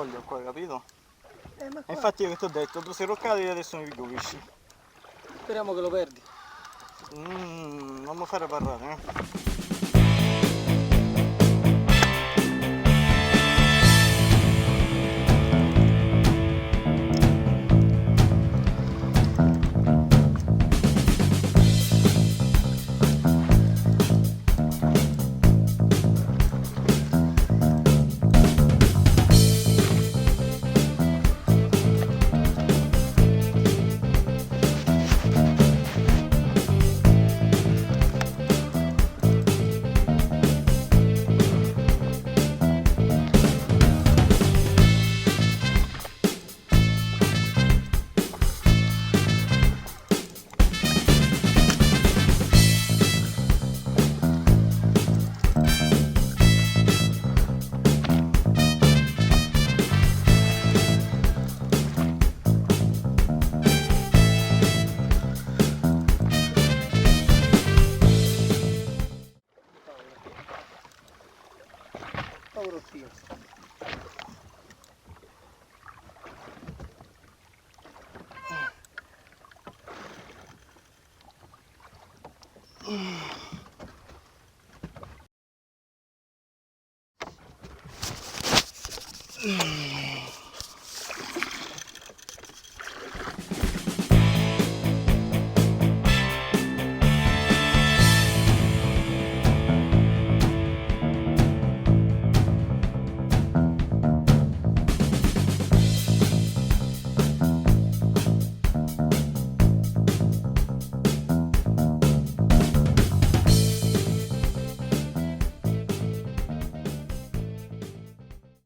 scoglio qua, capito? Ma E qua... infatti io che ti ho detto, tu sei roccato e adesso mi capisci. Speriamo che lo perdi. Non mi fare parlare, Paurottia.